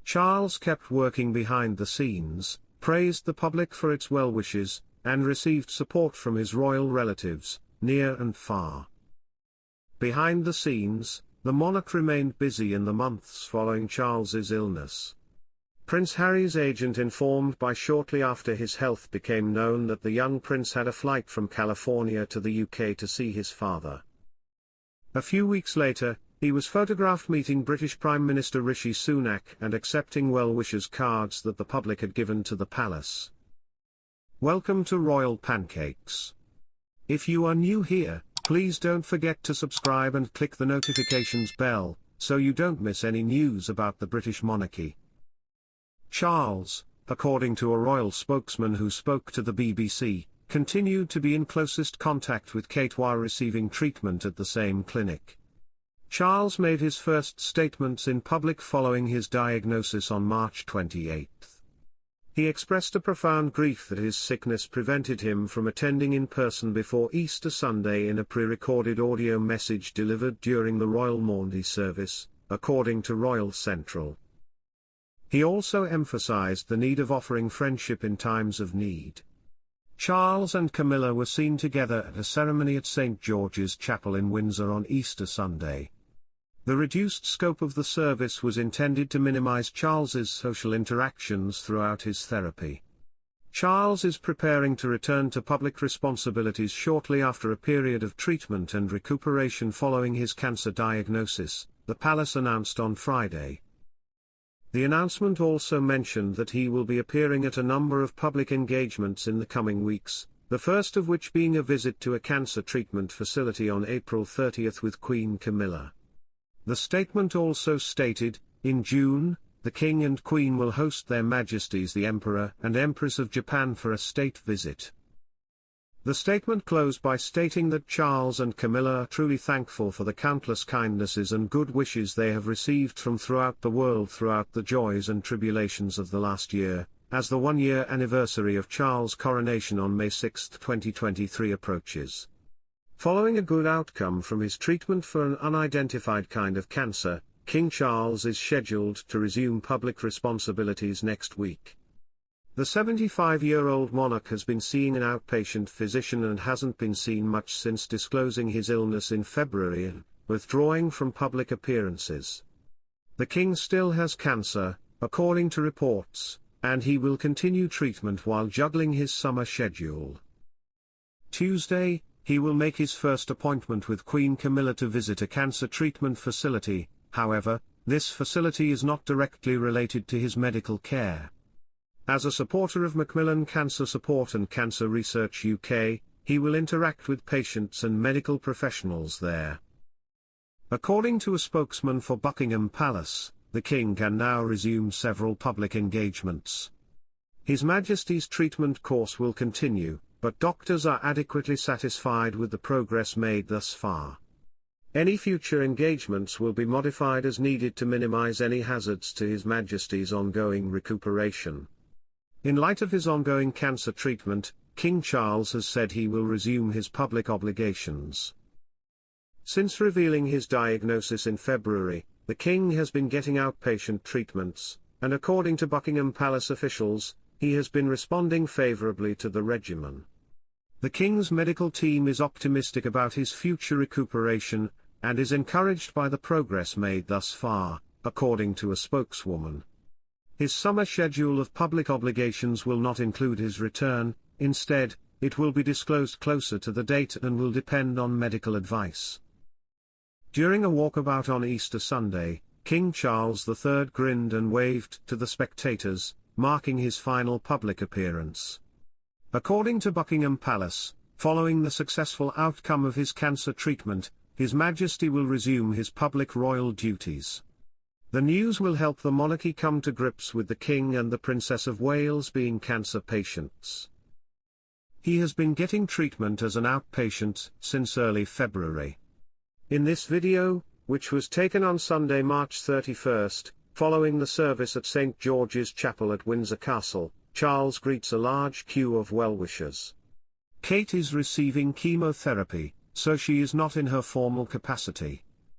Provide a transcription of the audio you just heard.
Charles kept working behind the scenes, praised the public for its well wishes, and received support from his royal relatives, near and far. Behind the scenes, the monarch remained busy in the months following Charles's illness. Prince Harry's agent informed by shortly after his health became known that the young prince had a flight from California to the UK to see his father. A few weeks later, he was photographed meeting British Prime Minister Rishi Sunak and accepting well-wishers cards that the public had given to the palace. Welcome to Royal Pancakes. If you are new here, please don't forget to subscribe and click the notifications bell, so you don't miss any news about the British monarchy. Charles, according to a royal spokesman who spoke to the BBC, continued to be in closest contact with Kate while receiving treatment at the same clinic. Charles made his first statements in public following his diagnosis on March 28. He expressed a profound grief that his sickness prevented him from attending in person before Easter Sunday in a pre-recorded audio message delivered during the Royal Maundy Service, according to Royal Central. He also emphasized the need of offering friendship in times of need. Charles and Camilla were seen together at a ceremony at St. George's Chapel in Windsor on Easter Sunday. The reduced scope of the service was intended to minimize Charles's social interactions throughout his therapy. Charles is preparing to return to public responsibilities shortly after a period of treatment and recuperation following his cancer diagnosis, the palace announced on Friday. The announcement also mentioned that he will be appearing at a number of public engagements in the coming weeks, the first of which being a visit to a cancer treatment facility on April 30 with Queen Camilla. The statement also stated, in June, the King and Queen will host their Majesties the Emperor and Empress of Japan for a state visit. The statement closed by stating that Charles and Camilla are truly thankful for the countless kindnesses and good wishes they have received from throughout the world throughout the joys and tribulations of the last year, as the one-year anniversary of Charles' coronation on May 6, 2023 approaches. Following a good outcome from his treatment for an unidentified kind of cancer, King Charles is scheduled to resume public responsibilities next week. The 75-year-old monarch has been seeing an outpatient physician and hasn't been seen much since disclosing his illness in February and withdrawing from public appearances. The king still has cancer, according to reports, and he will continue treatment while juggling his summer schedule. Tuesday, he will make his first appointment with Queen Camilla to visit a cancer treatment facility. However, this facility is not directly related to his medical care. As a supporter of Macmillan Cancer Support and Cancer Research UK, he will interact with patients and medical professionals there. According to a spokesman for Buckingham Palace, the King can now resume several public engagements. His Majesty's treatment course will continue, but doctors are adequately satisfied with the progress made thus far. Any future engagements will be modified as needed to minimize any hazards to His Majesty's ongoing recuperation. In light of his ongoing cancer treatment, King Charles has said he will resume his public obligations. Since revealing his diagnosis in February, the King has been getting outpatient treatments, and according to Buckingham Palace officials, he has been responding favorably to the regimen. The King's medical team is optimistic about his future recuperation, and is encouraged by the progress made thus far, according to a spokeswoman. His summer schedule of public obligations will not include his return. Instead, it will be disclosed closer to the date and will depend on medical advice. During a walkabout on Easter Sunday, King Charles III grinned and waved to the spectators, marking his final public appearance. According to Buckingham Palace, following the successful outcome of his cancer treatment, His Majesty will resume his public royal duties. The news will help the monarchy come to grips with the King and the Princess of Wales being cancer patients. He has been getting treatment as an outpatient since early February. In this video, which was taken on Sunday, March 31st, following the service at St. George's Chapel at Windsor Castle, Charles greets a large queue of well-wishers. Kate is receiving chemotherapy, so she is not in her formal capacity.